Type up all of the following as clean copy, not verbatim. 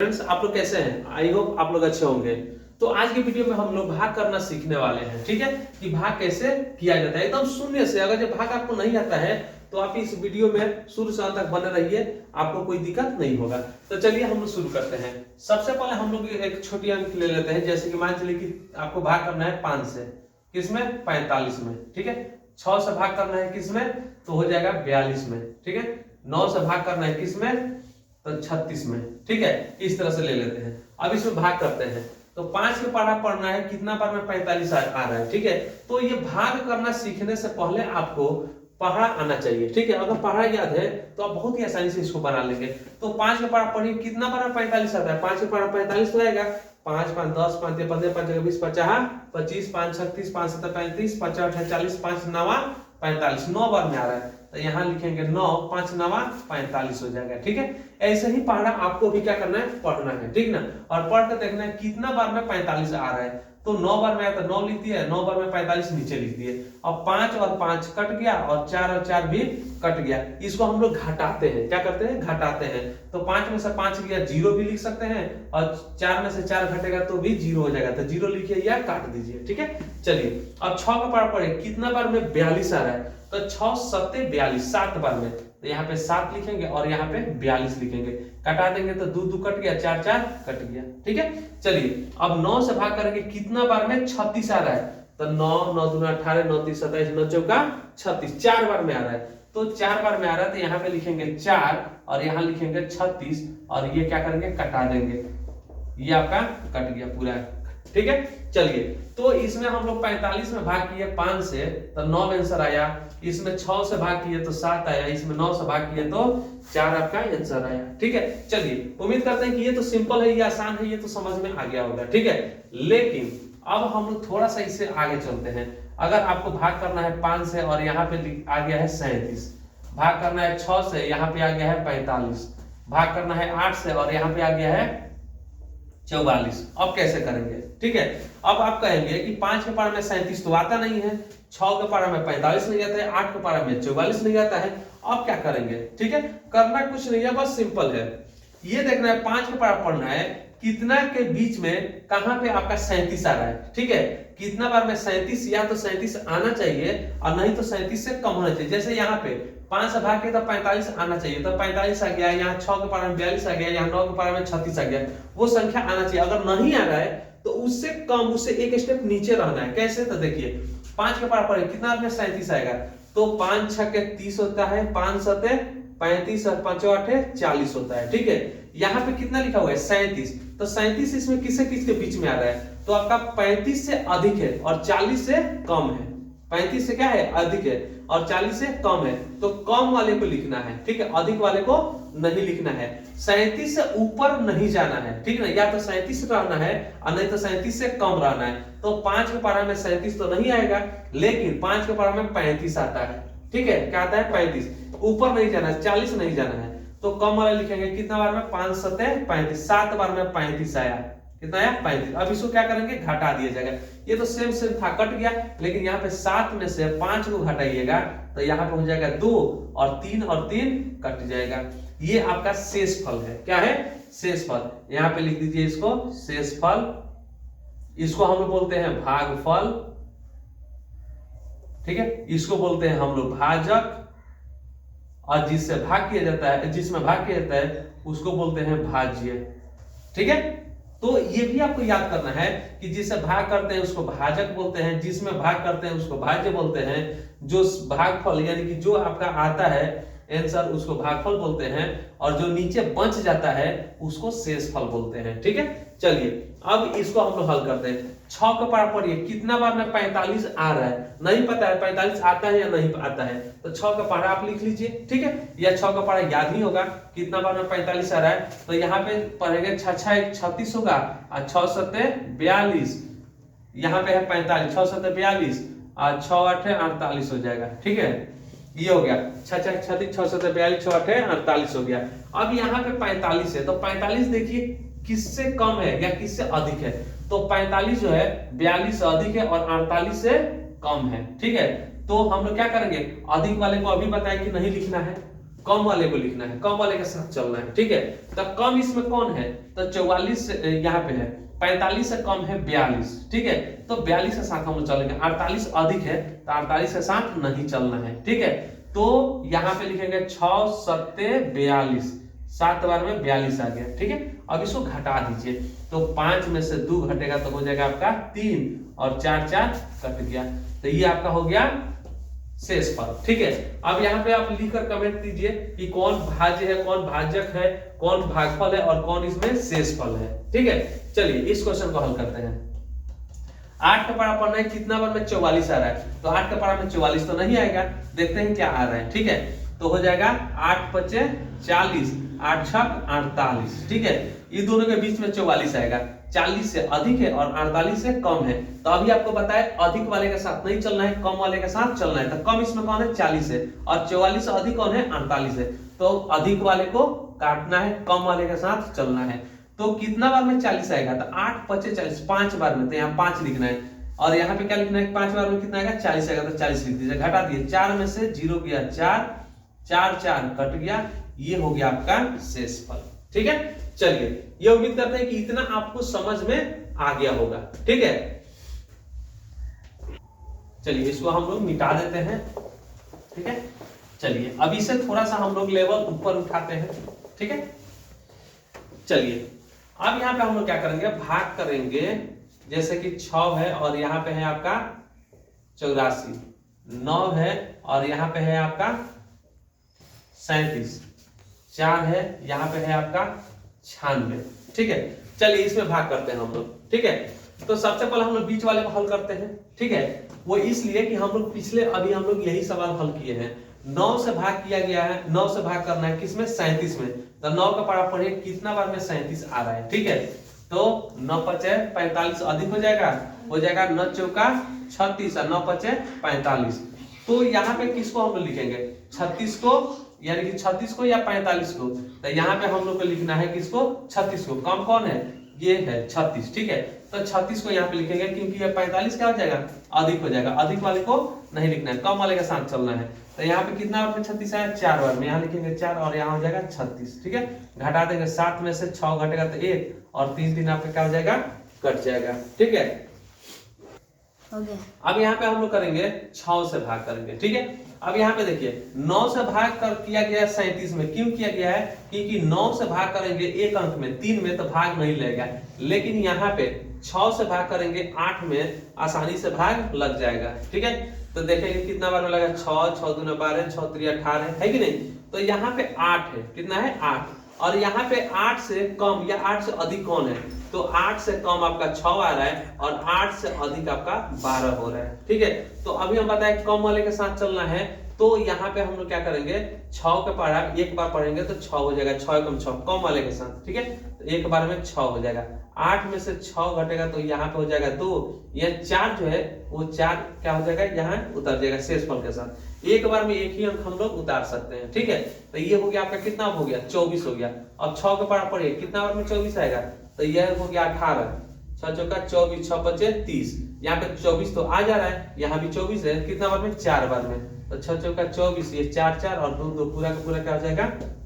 Friends, आप लोग कैसे हैं? आई होप आप लोग अच्छे होंगे। तो आज की वीडियो में हम लोग भाग करना सीखने वाले हैं। ठीक है, कि भाग कैसे किया जाता है एकदम शून्य से। अगर जब भाग आपको नहीं आता है तो आप इस वीडियो में शुरू से अंत तक बने रहिए, आपको कोई दिक्कत नहीं होगा। तो चलिए हम लोग शुरू करते हैं। सबसे पहले हम लोग एक छोटी अंक ले लेते हैं। जैसे कि मान चलिए कि आपको भाग करना है 5 से, किसमें? 45 में। ठीक है, 6 से भाग करना है किसमें? तो हो जाएगा 42 में। ठीक है, 9 से भाग करना है किसमें? तो 36 में। ठीक है, इस तरह से ले लेते हैं। अब इसमें भाग करते हैं तो 5 के पढ़ा पढ़ना है, कितना बार में 45 आ रहा है। ठीक है, तो ये भाग करना सीखने से पहले आपको पढ़ा आना चाहिए। ठीक है, अगर पढ़ा याद है तो आप बहुत ही आसानी से इसको बना लेंगे। तो 5 के पढ़ा पढ़िए, कितना बार में 45 आता है? 5 के पढ़ा 45 तो आएगा 5 5 10 5 15 5 20 50 25 5 36 5 7 35 5 8 40 5 9 45, 9 बार में आ रहा है तो यहाँ लिखेंगे 9 5 9 45 हो जाएगा। ठीक है, ऐसे ही पढ़ना आपको भी क्या करना है? पढ़ना है। ठीक ना, और पढ़ कर देखना है कितना बार में 45 आ रहा है। तो 9 बार में आया तो 9 लिख दिए, 9 बार में 45 नीचे लिख दिए। अब 5 और 5 कट गया और 4 और 4 भी कट गया। इसको हम लोग घटाते हैं। क्या करते हैं? घटाते हैं। तो 5 में से 5 गया, 0 भी लिख सकते हैं, और 4 में से 4 घटेगा तो भी 0 हो जाएगा। तो 0 लिखिए या काट दीजिए। ठीक है, चलिए अब 6 का पढ़ा पढ़े, कितना बार में 42 आ रहा है? तो 6 7 42, 7 बार में। तो यहाँ पे 7 लिखेंगे और यहाँ पे 42 लिखेंगे। कटा देंगे तो 2 2 कट गया, 4 4 कट गया। ठीक है, चलिए अब 9 से भाग करेंगे, कितना बार में 36 आ रहा है? तो 9 9 दूना 18 9 3 27 9 चौका 36, 4 बार में आ रहा है। तो 4 बार में आ रहा है तो यहाँ पे लिखेंगे 4 और यहाँ लिखेंगे 36 और ये क्या करेंगे? कटा देंगे। ये आपका कट गया पूरा। ठीक है, चलिए तो इसमें हम लोग 45 में भाग किए 5 से तो 9 आंसर आया। इसमें 6 से भाग किए तो 7 आया। इसमें 9 से भाग किए तो 4 आपका आंसर आया। ठीक है, चलिए उम्मीद करते हैं कि ये तो सिंपल है, ये आसान है, ये तो समझ में आ गया होगा। ठीक है, लेकिन अब हम लोग थोड़ा सा इससे आगे चलते हैं। अगर आपको भाग करना है 5 से और यहाँ पे आ गया है 37, भाग करना है 6 से, यहाँ पे आ गया है 45, भाग करना है 8 से और यहाँ पे आ गया है 44। अब कैसे करेंगे? ठीक है, अब आप कहेंगे कि 5 के पारा में 37 तो आता नहीं है, 6 के पारा में 45 नहीं आता है, 8 के पारा में 44 नहीं आता है। अब क्या करेंगे? ठीक है, करना कुछ नहीं है, बस सिंपल है। ये देखना है 5 के पारा पढ़ना है, कितना के बीच में कहां पे आपका 37 आ रहा है। ठीक है, कितना बार में 37, या तो 37 आना चाहिए और नहीं तो 37 से कम होना चाहिए। जैसे यहाँ पे 5 से भाग के तो 45 आना चाहिए, तो 45 आ गया। यहाँ 6 के पारा में 42 आ गया, यहाँ 9 के पारा में 36 आ गया। वो संख्या आना चाहिए। अगर नहीं आ रहा है तो उससे कम, उससे एक स्टेप नीचे रहना है। कैसे? तो देखिए 5 के पारा पढ़े, कितना में 37 आएगा? तो 5 6 के 30 होता है, 5 7 35 और 5 8 40 होता है। ठीक है, यहाँ पे कितना लिखा हुआ है? 37। तो 37 इसमें किससे किसके बीच में आ रहा है? तो आपका 35 से अधिक है और 40 से कम है। 35 से क्या है? अधिक है और 40 से कम है। तो कम वाले को लिखना है। ठीक है, अधिक वाले को नहीं लिखना है। 37 से ऊपर नहीं जाना है। ठीक है ना, या तो 37 रहना है और नहीं तो 37 से कम रहना है। तो 5 के पारा में 37 तो नहीं आएगा, लेकिन 5 के पारा में 35 आता है। ठीक है, क्या आता है? 35। ऊपर नहीं जाना है, 40 नहीं जाना है, तो कम वाला लिखेंगे। कितना बार में? 5 7 35, 7 बार में 35 आया। कितना आया? 35। अब इसको क्या करेंगे? घटा दिया जाएगा। ये तो सेम सेम था, कट गया, लेकिन यहाँ पे 7 में से 5 को घटाइएगा तो यहाँ पे हो जाएगा 2 और 3 कट जाएगा। ये आपका शेषफल है। क्या है? शेषफल। यहाँ पे लिख दीजिए इसको, शेषफल। इसको हम लोग बोलते हैं भागफल। ठीक है, इसको बोलते हैं हम लोग भाजक, और जिससे भाग किया जाता है, जिसमें भाग किया जाता है उसको बोलते हैं भाज्य। ठीक है, तो ये भी आपको याद करना है कि जिससे भाग करते हैं उसको भाजक बोलते हैं, जिसमें भाग करते हैं उसको भाज्य बोलते हैं। जो भागफल यानी कि जो आपका आता है आंसर उसको भागफल बोलते हैं, और जो नीचे बच जाता है उसको शेषफल बोलते हैं। ठीक है, चलिए अब इसको हम लोग हल करते हैं। 6 का पारा पढ़िए, कितना बार में 45 आ रहा है? नहीं पता है 45 आता है या नहीं आता है, तो 6 का पारा आप लिख लीजिए। ठीक है, या 6 का पारा याद ही होगा, कितना बार में 45 आ रहा है। तो यहाँ पे पढ़ेंगे 6 6 36 होगा और 6 7 42, यहाँ पे है 45, 6 7 42 और 6 8 48 हो जाएगा। ठीक है, ये हो गया 6 6 36 6 7 42 6 8 48 हो गया। अब यहाँ पे 45 है, तो 45 देखिए किससे कम है या किससे अधिक है? तो 45 जो है 42 से अधिक है और 48 से कम है। ठीक है, तो हम लोग क्या करेंगे? अधिक वाले को अभी बताएं कि नहीं लिखना है, कम वाले को लिखना है, कम वाले के साथ चलना है, ठीक है। तो कम इसमें कौन है, तो 44 यहाँ पे है, 45 से कम है 42, ठीक है। तो 42 के साथ हम लोग चलेंगे। 48 अधिक है तो 48 के साथ नहीं चलना है, ठीक है। तो यहाँ पे लिखेंगे 6 सत्ते 42, 7 बार में 42 आ गया, ठीक है। अब इसको घटा दीजिए, तो 5 में से 2 घटेगा तो हो जाएगा आपका 3 और 4 4 कट गया, तो ये आपका हो गया शेषफल, ठीक है। अब यहाँ पे आप लिखकर कमेंट दीजिए कि कौन भाज्य है, कौन भाजक है, कौन भागफल है और कौन इसमें शेषफल है, ठीक है। चलिए इस क्वेश्चन को हल करते हैं। 8 का पारा पढ़ना है, कितना बार में 44 आ रहा है, तो 8 का पारा में 44 तो नहीं आएगा, देखते हैं क्या आ रहा है, ठीक है। तो हो जाएगा 8 पचे 40, 8 छक 48, ठीक है। ये दोनों के बीच में 44 आएगा, 40 से अधिक है और 48 से कम है। तो अभी आपको बताया अधिक वाले के साथ नहीं चलना है, कम वाले के साथ चलना है। तो कम इसमें कौन है, 40 है, और 44 से अधिक कौन है, 48 है। तो अधिक वाले को काटना है, कम वाले के साथ चलना है। तो कितना बार में 40 आएगा, तो 8 पचे 40, 5 बार में, तो यहाँ 5 लिखना है, और यहाँ पे क्या लिखना है, 5 बार में कितना आएगा, 40 आएगा, तो 40 लिख दीजिए। घटा दिए, 4 में से 0 गया 4, 4 4 कट गया, ये हो गया आपका शेषफल, ठीक है। चलिए ये उम्मीद करते हैं कि इतना आपको समझ में आ गया होगा, ठीक है। चलिए इसको हम लोग मिटा देते हैं, ठीक है। चलिए अब इसे थोड़ा सा हम लोग लेवल ऊपर उठाते हैं, ठीक है। चलिए अब यहाँ पे हम लोग क्या करेंगे, भाग करेंगे, जैसे कि 6 है और यहाँ पे है आपका 84, 9 है और यहाँ पे है आपका 37, 4 है, यहाँ पे है आपका 96, ठीक है। चलिए इसमें भाग करते हैं हम लोग, ठीक है। तो सबसे पहले हम लोग बीच वाले को हल करते हैं, ठीक है। वो इसलिए कि हम लोग पिछले अभी हम लोग यही सवाल हल किए हैं। 9 से भाग किया गया है, 9 से भाग करना है किसमें, 37 में। तो 9 का पारा पढ़िए, कितना बार में 37 आ रहा है, ठीक है। तो 9 पचे 45 अधिक हो जाएगा, 9 चौका 36 और 9 पचे 45। तो यहाँ पे किसको हम लोग लिखेंगे, 36 को, यानी कि 36 को या 45 को। तो यहाँ पे हम लोग को लिखना है किसको, 36 को। कम कौन है, ये है 36, ठीक है। तो 36 को यहाँ पे लिखेंगे, क्योंकि ये 45 क्या हो जाएगा, अधिक हो जाएगा। अधिक वाले को नहीं लिखना है, कम वाले के साथ चलना है। तो यहाँ पे कितना बार में 36 आया, 4 बार में, यहाँ लिखेंगे 4 और यहाँ हो जाएगा 36, ठीक है। घटा देंगे, 7 में से 6 घटेगा तो 1 और 3 3 आपका क्या हो जाएगा, कट जाएगा, ठीक है। अब यहाँ पे हम लोग करेंगे 6 से भाग करेंगे, ठीक है। अब यहाँ पे देखिए 9 से भाग कर किया गया है 37 में, क्यों किया गया है, क्योंकि 9 से भाग करेंगे एक अंक में, 3 में तो भाग नहीं लगेगा। लेकिन यहाँ पे 6 से भाग करेंगे 8 में, आसानी से भाग लग जाएगा, ठीक है। तो देखेंगे कितना बार में लगा, 6 6 दूना 12, 6 3 18 है कि नहीं। तो यहाँ पे 8 है, कितना है 8, और यहाँ पे 8 से कम या 8 से अधिक कौन है, तो 8 से कम आपका 6 आ रहा है और 8 से अधिक आपका 12 हो रहा है, ठीक है। तो अभी हम बताएं कम वाले के साथ चलना है, तो यहाँ पे हम लोग क्या करेंगे, 6 के पारा एक बार पढ़ेंगे तो 6 हो जाएगा, 6 कम 6 कम वाले के साथ, ठीक है। तो एक बार में 6 हो जाएगा, 8 में से 6 घटेगा तो यहाँ पे हो जाएगा 2, यह 4 जो है वो 4 क्या हो जाएगा, यहाँ उतर जाएगा शेषफल के साथ। एक बार में एक ही अंक हम लोग उतार सकते हैं, ठीक है। तो ये हो गया आपका कितना हो गया, 24 हो गया। अब 6 के पारा पढ़िए, कितना बार में 24 आएगा, तो यह हो गया 18, 6 चौका 24, 6 पचे 30, यहाँ पे 24 तो आ जा रहा है, यहाँ भी 24 है, कितना बार में 4 बार में, तो 6 चौका 24, ये 4 4 और 2 2 पूरा का पूरा क्या हो जाएगा,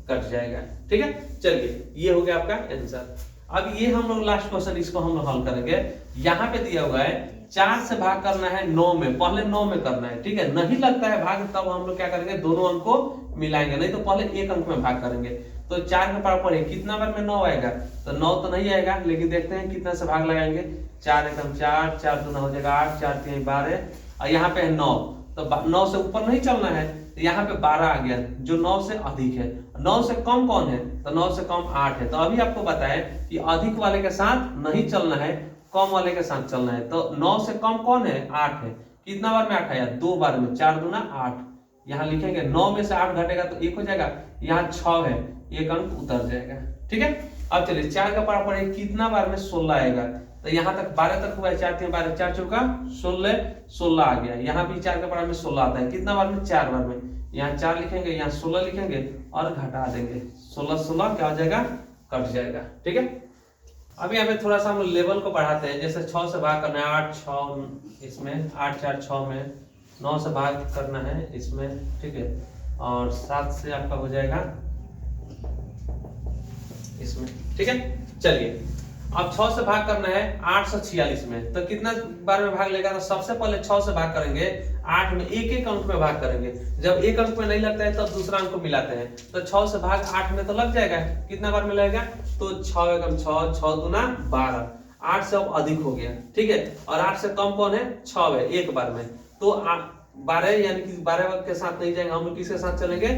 कट जाएगा, ठीक है। चलिए ये हो गया आपका आंसर। अब ये हम लोग लास्ट क्वेश्चन इसको हम लोग हल करेंगे। यहाँ पे दिया हुआ है 4 से भाग करना है 9 में, पहले 9 में करना है, ठीक है। नहीं लगता है भाग, तब हम लोग क्या करेंगे, दोनों अंक को मिलाएंगे, नहीं तो पहले एक अंक में भाग करेंगे। तो 4 के पारा पढ़े, कितना बार में 9 आएगा, तो 9 तो नहीं आएगा, लेकिन देखते हैं कितना से भाग लगाएंगे। 4 एकम 4, 4 दूना हो जाएगा 8, 4 3 12, और यहाँ पे है 9, तो 9 से ऊपर नहीं चलना है, तो यहाँ पे 12 आ गया, जो 9 से अधिक है। 9 से कम कौन है, तो 9 से कम 8 है। तो अभी आपको बताएं कि अधिक वाले के साथ नहीं चलना है, कम वाले के साथ चलना है। तो 9 से कम कौन है, 8 है। कितना बार में 8 आया, 2 बार में, 4 दूना 8, यहाँ लिखेंगे 9 में से 8 घटेगा तो 1 हो जाएगा, यहाँ 6 है, एक अंक उतर जाएगा, ठीक है। अब चलिए 4 का पारा पढ़े, कितना बार में 16 आएगा, तो यहाँ तक 12 तक हुआ है, 4 3 12, 4 चौका 16, 16 आ गया। यहाँ भी 4 का पारा में 16 आता है, कितना बार में, 4 बार में, यहाँ 4 लिखेंगे, यहाँ 16 लिखेंगे और घटा देंगे, 16 16 क्या हो जाएगा, कट जाएगा, ठीक है। अब यहाँ पे थोड़ा सा हम लेवल को बढ़ाते हैं, जैसे 6 से भाग करना है 8 6 इसमें, 8 4 6 में, 9 से भाग करना है इसमें, ठीक है। और 7 से आपका हो जाएगा इसमें, ठीक है। चलिए अब 6 से भाग करना है 846 में, तो कितना बार में भाग लेगा? तो सबसे पहले 6 से भाग करेंगे 8 में, एक एक अंक में भाग करेंगे। जब एक अंक में नहीं लगता है तब दूसरा अंक को मिलाते हैं। तो 6 से भाग 8 में तो लग जाएगा, कितना बार में लगेगा? तो 6 एकम 6, 6 दूना 12, 8 से अब अधिक हो गया, ठीक है। और 8 से कम कौन है? 6 है, एक बार में। तो 12 यानी कि 12 के साथ नहीं जाएंगे हम लोग, किसके साथ चलेंगे?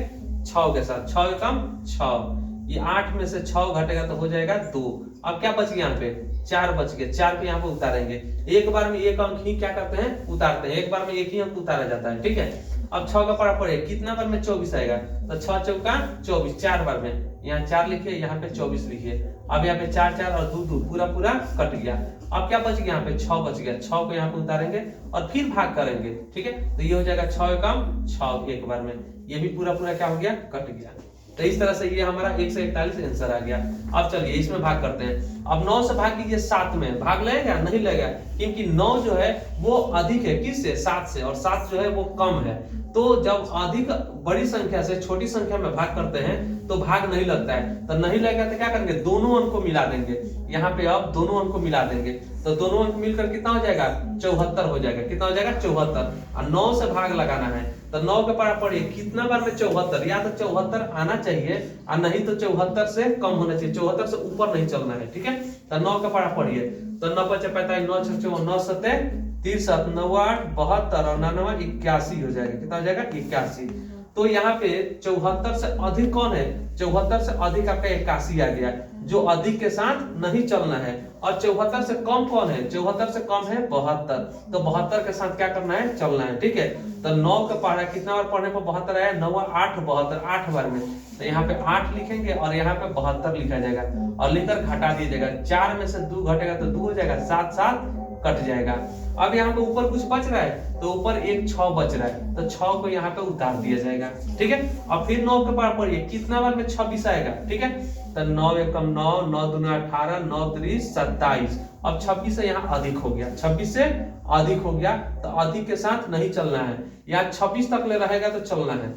6 के साथ। 6 एकम 6, ये 8 में से 6 घटेगा तो हो जाएगा 2। अब क्या बच गया? यहाँ पे 4 बच गया, 4 पे यहाँ पे उतारेंगे। एक बार में एक अंक ही क्या करते हैं? उतारते हैं, एक बार में एक ही अंक उतारा जाता है, ठीक है। अब 6 का पड़ा पड़े, कितना बार में? 24 आएगा, तो 6 चौका 24, 4 बार में। यहाँ 4 लिखिए, यहाँ पे 24 लिखिए। अब यहाँ पे 4 4 और 2 2 पूरा पूरा कट गया। अब क्या बच गया? यहाँ पे 6 बच गया, 6 को यहाँ पे उतारेंगे और फिर भाग करेंगे, ठीक है। तो ये हो जाएगा 6 एकम 6, एक बार में। ये भी पूरा पूरा क्या हो गया? कट गया। तो इस तरह से ये हमारा 141 आंसर आ गया। अब चलिए इसमें भाग करते हैं। अब 9 से भाग कीजिए 7 में, भाग लगेगा? नहीं लगेगा, क्योंकि 9 जो है वो अधिक है किससे? 7 से, और 7 जो है वो कम है। तो जब अधिक बड़ी संख्या से छोटी संख्या में भाग करते हैं तो भाग नहीं लगता है। तो नहीं लगेगा तो क्या करेंगे? दोनों अंक को मिला देंगे। यहाँ पे अब दोनों अंक को मिला देंगे, तो दोनों अंक मिलकर कितना हो जाएगा? 74 हो जाएगा। कितना हो जाएगा? 74। और 9 से भाग लगाना है, तो 9 के पड़ा पड़िए, कितना बार में? 74। या तो 74 आना चाहिए और नहीं तो 74 से कम होना चाहिए, 74 से ऊपर नहीं चलना है, ठीक है। तो 9 का पड़ा पड़िए, तो 9 5 45, 9 6 54, 9 7 63, 9 8 72 और 9 9 81 हो जाएगा। कितना हो जाएगा? 81। तो यहाँ पे 74 से अधिक कौन है? 74 से अधिक आपका 81 आ गया, जो अधिक के साथ नहीं चलना है। और 74 से कम कौन है? 74 से कम है 72, तो 72 के साथ क्या करना है? चलना है, ठीक है। तो 9 का पढ़ा, कितना बार पढ़ने पर 72 आया? 9 8 72, 8 बार में। तो यहाँ पे 8 लिखेंगे और यहाँ पे 72 लिखा जाएगा और लिखकर घटा दिया जाएगा। 4 में से 2 घटेगा तो 2 हो जाएगा, 7 7 कट जाएगा। अब यहाँ पे ऊपर कुछ बच रहा है, तो ऊपर एक 6 बच रहा है, तो 6 को यहाँ पे उतार दिया जाएगा, ठीक है। अब फिर 9 के पार पड़िए, कितना बार में? 26 आएगा, ठीक है। तो 9 एकम 9, 9 दूना 18, 9 3 27। अब 26 से यहाँ अधिक हो गया, 26 से अधिक हो गया, तो अधिक के साथ नहीं चलना है। यहाँ 26 तक ले रहेगा तो चलना है,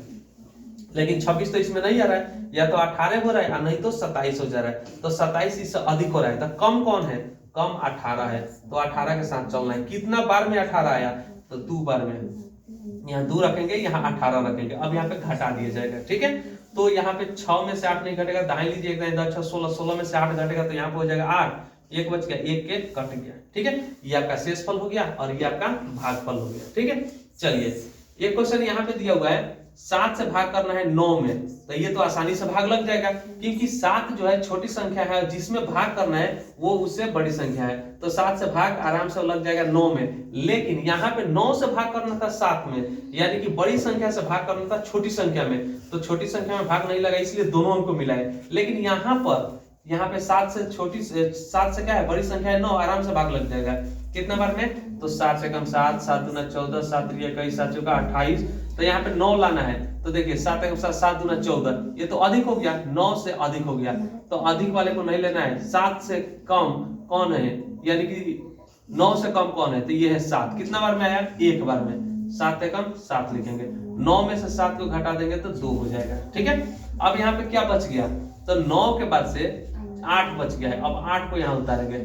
लेकिन 26 तो इसमें नहीं आ रहा है, या तो 18 हो रहा है या नहीं तो 27 हो जा रहा है। तो 27 इससे अधिक हो रहा है, तो कम कौन है? कम 18 है, तो 18 के साथ चलना है। कितना बार में 18 आया? तो 2 बार में। यहाँ 2 रखेंगे, यहाँ 18 रखेंगे। अब यहाँ पे घटा दिया जाएगा, ठीक है। तो यहाँ पे 6 में से 8 नहीं घटेगा, दाएं लीजिए, 16, 16 में से 8 घटेगा तो यहाँ पे हो जाएगा 8, एक बच गया, एक के कट गया, ठीक है। ये आपका शेषफल हो गया और ये आपका भागफल हो गया, ठीक है। चलिए एक क्वेश्चन यहाँ पे दिया हुआ है, 7 से भाग करना है 9 में, तो ये तो आसानी से भाग लग जाएगा, क्योंकि 7 जो है छोटी संख्या है, जिसमें भाग करना है वो उससे बड़ी संख्या है, तो 7 से भाग आराम से लग जाएगा 9 में। लेकिन यहाँ पे 9 से भाग करना था 7 में, यानी कि बड़ी संख्या से भाग करना था छोटी संख्या में, तो छोटी संख्या में भाग नहीं लगा, इसलिए दोनों अंक को मिलाए। लेकिन यहाँ पे 7 से छोटी, 7 से क्या है? बड़ी संख्या है 9, आराम से भाग लग जाएगा। कितना बार में? तो 7 से कम 7, 7 दूना 14, 7 3 21, 7 चौका 28, तो यहाँ पे 9 लाना है। तो देखिए 7 एकम 7, 7 दूना 14, ये तो अधिक हो गया, 9 से अधिक हो गया, तो अधिक वाले को नहीं लेना है। 7 से कम कौन है? यानी कि 9 से कम कौन है? तो ये है 7। कितना बार में आया? एक बार में। 7 एकम 7 लिखेंगे, 9 में से 7 को घटा देंगे तो 2 हो जाएगा, ठीक है। अब यहाँ पे क्या बच गया? तो 9 के बाद से 8 बच गया है, अब 8 को यहाँ उतारेंगे,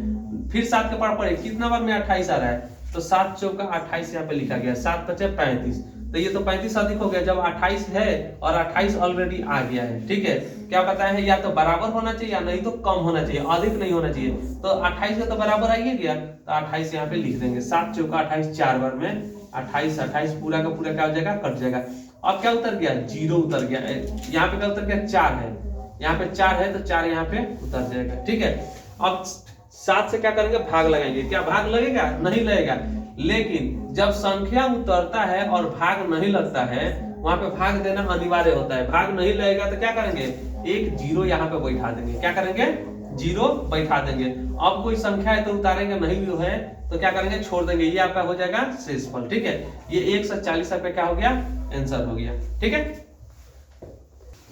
फिर 7 के पार पड़े, कितना बार में 28 आ रहा है? तो 7 चौका 28 यहाँ पे लिखा गया, 7 पचे 35, तो ये तो 35 अधिक हो गया, जब 28 है और 28 ऑलरेडी आ गया है, ठीक है। क्या बताया है? या तो बराबर होना चाहिए या नहीं तो कम होना चाहिए, अधिक नहीं होना चाहिए। तो 28 का तो बराबर आ ही गया, तो 28 यहाँ पे लिख देंगे। 7 चौका 28, 4 बार में 28, 28 पूरा का पूरा क्या हो जाएगा? कट जाएगा। अब क्या उतर गया? 0 उतर गया। यहाँ पे क्या उतर गया? 4 है, यहाँ पे 4 है, तो 4 यहाँ पे उतर जाएगा, ठीक है। अब 7 से क्या करेंगे? भाग लगाएंगे। क्या भाग लगेगा? नहीं लगेगा। लेकिन जब संख्या उतरता है और भाग नहीं लगता है, वहां पे भाग देना अनिवार्य होता है। भाग नहीं लगेगा तो क्या करेंगे? एक 0 यहाँ पे बैठा देंगे। क्या करेंगे? 0 बैठा देंगे। अब कोई संख्या है तो उतारेंगे, नहीं जो है तो क्या करेंगे? छोड़ देंगे। ये आपका हो जाएगा शेषफल, ठीक है। ये 140 पे क्या हो गया? आंसर हो गया, ठीक है।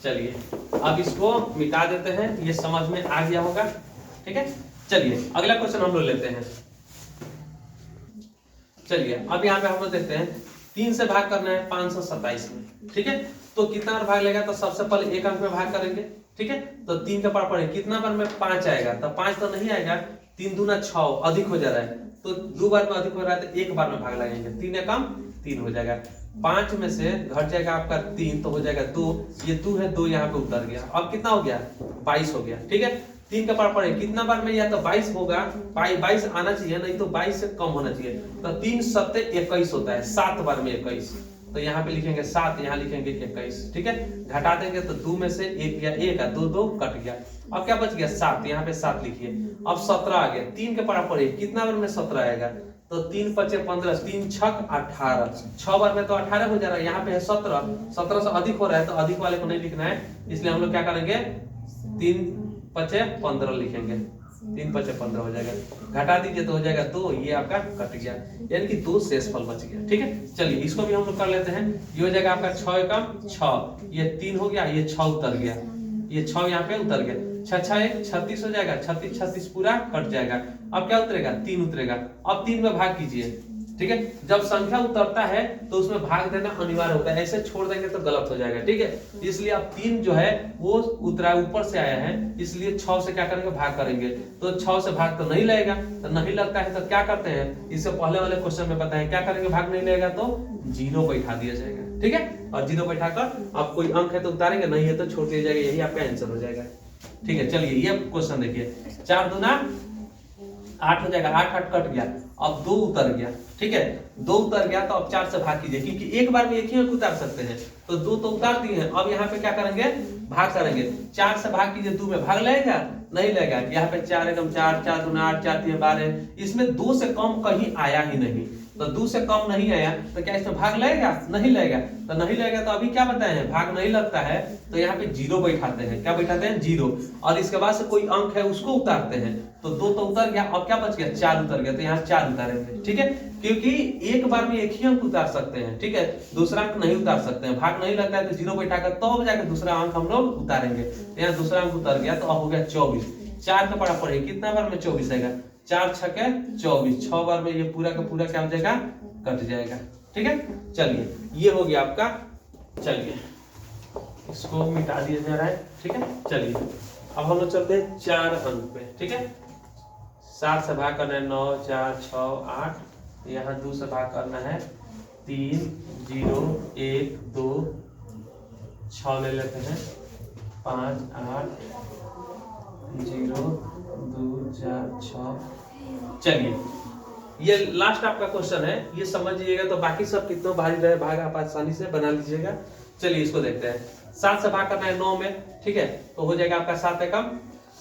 चलिए अब इसको मिटा देते हैं, ये समझ में आ गया होगा, ठीक है। चलिए अगला क्वेश्चन हम लोग लेते हैं। चलिए अब यहाँ पे हम लोग देखते हैं 3 से भाग करना है 527 में, ठीक है। तो कितना बार भाग लेगा, तो सबसे पहले एक अंक में भाग करेंगे, ठीक है। तो 3 के पावर कितना बार में 5 आएगा, तो 5 तो नहीं आएगा, 3 दूना 6 अधिक हो जा रहा है, तो 2 बार में अधिक हो रहा है तो एक बार में भाग लगाएंगे, 3 एकम 3 हो जाएगा। 5 में से घट जाएगा आपका 3 तो हो जाएगा 2, ये 2 है, 2 यहाँ पे उतर गया। अब कितना हो गया, 22 हो गया, ठीक है। 3 के पावर कितना बार में, या तो 22 होगा, 22 आना चाहिए, नहीं तो 22 से कम होना चाहिए। तो 3 सत्ते 21 होता है, 7 बार में 21, तो यहाँ पे लिखेंगे 7, यहाँ लिखेंगे 21, ठीक है। घटा देंगे तो 2 में से 1 गया, 1 है, 2 2 कट गया, अब क्या बच गया 7, यहाँ पे 7 लिखिए। अब 17 आ गया, 3 के पावर कितना बार में 17 आएगा, तो 3 पचे 15, 3 छक 18, 6 बार में तो 18 हो जा रहा है, यहाँ पे है 17, 17 से अधिक हो रहा है तो अधिक वाले को नहीं लिखना है, इसलिए हम लोग क्या करेंगे 3 पचे 15 लिखेंगे, 3 पचे 15 हो जाएगा। घटा दीजिए तो हो जाएगा 2, ये आपका कट गया, यानी कि 2 शेषफल बच गया, ठीक है। चलिए इसको भी हम लोग कर लेते हैं, ये हो जाएगा आपका 6 एकम 6, ये 3 हो गया, ये 6 उतर गया, ये 6 यहाँ पे उतर गया, 6 6 1 36 हो जाएगा, 36 36 पूरा कट जाएगा। अब क्या उतरेगा, 3 उतरेगा। अब 3 में भाग कीजिए, ठीक है। जब संख्या उतरता है तो उसमें भाग देना अनिवार्य होता है, ऐसे छोड़ देंगे तो गलत हो जाएगा, ठीक है। इसलिए अब 3 जो है वो उतरा ऊपर से आया है, इसलिए 6 से क्या करेंगे, भाग करेंगे। तो 6 से भाग तो नहीं लगेगा, तो नहीं लगता है तो क्या करते हैं, इससे पहले वाले क्वेश्चन में बताएं क्या करेंगे, भाग नहीं लगेगा तो 0 बैठा दिया जाएगा, ठीक है। और 0 बैठाकर अब कोई अंक है तो उतारेंगे, नहीं है तो छोड़ दिया जाएगा, यही आपका आंसर हो जाएगा, ठीक है। चलिए ये क्वेश्चन देखिए, 4 दूना 8 हो जाएगा, 8 8 कट गया, अब 2 उतर गया, ठीक है। 2 उतर गया तो अब 4 से भाग कीजिए, क्योंकि एक बार में एक ही अंक उतार सकते हैं, तो 2 तो उतार दिए हैं। अब यहाँ पे क्या करेंगे, भाग करेंगे, 4 से भाग कीजिए, 2 में भाग लगेगा, नहीं लगेगा। यहाँ पे 4 एकम 4, 4 दूना 8, 4 3 12, इसमें 2 से कम कहीं आया ही नहीं, तो 2 से कम नहीं आया तो क्या इसमें भाग लगेगा, नहीं लगेगा। तो नहीं लगेगा तो अभी क्या बताए हैं, भाग नहीं लगता है, तो यहाँ पे 0 बैठाते हैं, क्या बैठाते हैं 0, और इसके बाद से कोई अंक है उसको उतारते हैं, तो 2 तो उतर गया, अब क्या बच गया 4 उतर गया, तो यहाँ 4 उतारेंगे, ठीक है। क्योंकि एक बार में एक ही अंक उतार सकते हैं, ठीक है, दूसरा अंक नहीं उतार सकते हैं, भाग नहीं लगता है तो 0 बैठाकर तो जाकर दूसरा अंक हम लोग उतारेंगे। तो यहाँ दूसरा अंक उतर गया, तो अब हो गया 24, 4 का बराबर है कितना बार में 24 आएगा, 4 छके 24, 6 बार में ये पूरा का पूरा क्या हो जाएगा, कट जाएगा, ठीक है। चलिए ये हो गया आपका, चलिए इसको मिटा दिया जा रहा है, ठीक है। चलिए अब हम लोग चलते हैं 4 अंक पे, ठीक है। 7 से भाग करना है 9, 4 6 8, यहाँ 2 से भाग करना है 3 0 1 2, 6 ले लेते हैं, 5 8 0 2 4 6। चलिए ये लास्ट आपका क्वेश्चन है, ये समझिएगा, तो बाकी सब कितना भारी रहे भाग आप आसानी से बना लीजिएगा। चलिए इसको देखते हैं, 7 से भाग करना है 9 में, ठीक है, तो हो जाएगा आपका 7 एकम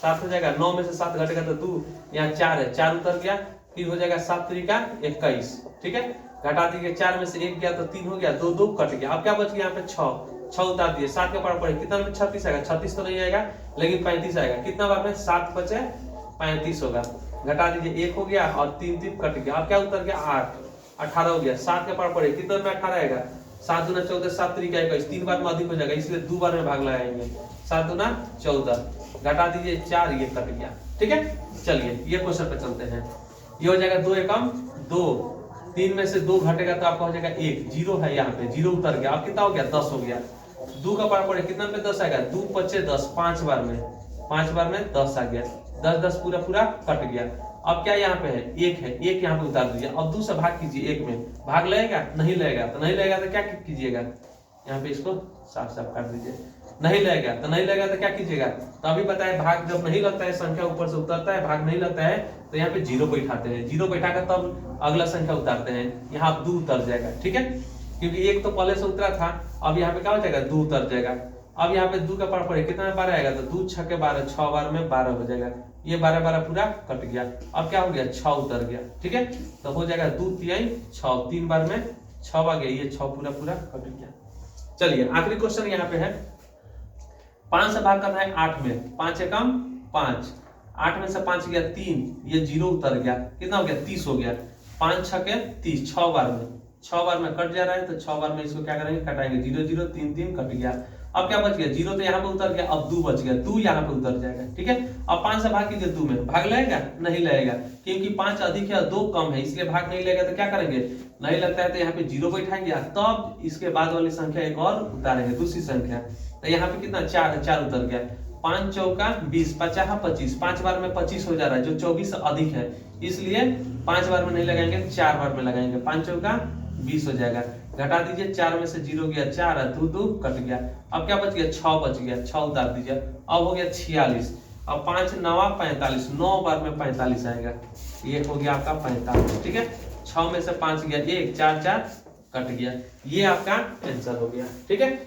7 हो जाएगा, 9 में से 7 घटेगा तो 2, यहाँ 4 है, 4 उतर गया, फिर हो जाएगा 7 त्रिका 21, ठीक है। घटा दीजिए, 4 में से 1 गया तो 3 हो गया, 2 2 कट गया, अब क्या बच गया यहाँ पे 6 उतार दिए, 7 के पावर कितना में 36 आएगा, 36 तो नहीं आएगा लेकिन 35 आएगा, कितना बार में 7 बचे 35 होगा। घटा दीजिए, 1 हो गया और 3 3 कट गया, अब क्या उतर गया 8, 18 हो गया, 7 के पावर कितना में 18 आएगा, 7 दूना 14, 7 त्रिका 21, 3 बार में अधिक हो जाएगा, इसलिए 2 बार में भाग लगाएंगे, 7 दूना 14, घटा दीजिए 4, ये कट गया, ठीक है। चलिए ये क्वेश्चन पे चलते हैं, ये हो जाएगा 2 एकम 2, 3 में से 2 घटेगा तो आपका हो जाएगा 1, 0 है यहाँ पे, 0 उतर गया, अब कितना हो गया 10 हो गया, 2 का पावर कितना पे 10 आएगा, 2 5 10, 5 बार में 10 आ गया, 10 10 पूरा पूरा कट गया। अब क्या यहाँ पे है 1 है, 1 यहाँ पे उतार दीजिए, अब 2 से भाग कीजिए, 1 में भाग लगेगा, नहीं लगेगा, तो नहीं लगेगा तो क्या कीजिएगा, यहाँ पे इसको साफ साफ कर दीजिए, नहीं लगेगा तो नहीं लगेगा तो क्या कीजिएगा, तो अभी बताए भाग जब नहीं लगता है, संख्या ऊपर से उतरता है, भाग नहीं लगता है, तो यहाँ पे 0 बैठाते हैं, 0 बैठाकर तब अगला संख्या उतारते हैं, यहाँ 2 उतर जाएगा, ठीक है, क्योंकि 1 तो पहले से उतरा था, अब यहाँ पे क्या हो जाएगा 2 उतर जाएगा। अब यहाँ पे 2 का पावर पड़े कितना में 12 आएगा, तो 2 6 के 12, 6 बार में 12 हो जाएगा, ये 12 12 पूरा कट गया, अब क्या हो गया 6 उतर गया, ठीक है, तो हो जाएगा 2 3 6, 3 बार में 6 आ गया, ये 6 पूरा पूरा कट गया। चलिए आखिरी क्वेश्चन यहाँ पे है, 5 से भाग करना है 8 में, 5 एकम 5, 8 में से 5 गया 3, ये 0 उतर गया, कितना हो गया 30 हो गया, 5 6 के 30, 6 बार में कट जा रहा है, तो 6 बार में इसको क्या करेंगे, कटाएंगे, 0 0 3 3 कट गया। अब क्या बच गया, 0 तो यहाँ पे उतर गया, अब 2 बच गया, 2 यहाँ पे उतर जाएगा, ठीक है। अब 5 से भाग कीजिए 2 में, भाग लगेगा नहीं लगेगा, क्योंकि 5 अधिक है 2 कम है, इसलिए भाग नहीं लगेगा। तो क्या करेंगे, नहीं लगता है तो यहाँ पे 0 बैठाएंगे, तब इसके बाद वाली संख्या एक और उतारेंगे, दूसरी संख्या। तो यहाँ पे कितना 4 उतर गया, 5 चौका 20, 50 25, 5 बार में 25 हो जा रहा है, जो 24 अधिक है, इसलिए 5 बार में नहीं लगाएंगे, 4 बार में लगाएंगे, 5 चौका 20 हो जाएगा। घटा दीजिए, 4 में से 0 गया 4, 2 कट गया। अब क्या बच गया, 6 बच गया, 6 उतार दीजिए, अब हो गया 46। अब 5 9 45, 9 बार में 45 आएगा, ये हो गया आपका 45, ठीक है। 6 में से 5 गया 1, 4 4 कट गया, ये आपका आंसर हो गया, ठीक है।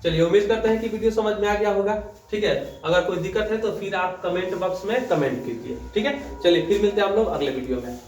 चलिए उम्मीद करते हैं कि वीडियो समझ में आ गया होगा, ठीक है। अगर कोई दिक्कत है तो फिर आप कमेंट बॉक्स में कमेंट कीजिए, ठीक है। चलिए फिर मिलते हैं हम लोग अगले वीडियो में।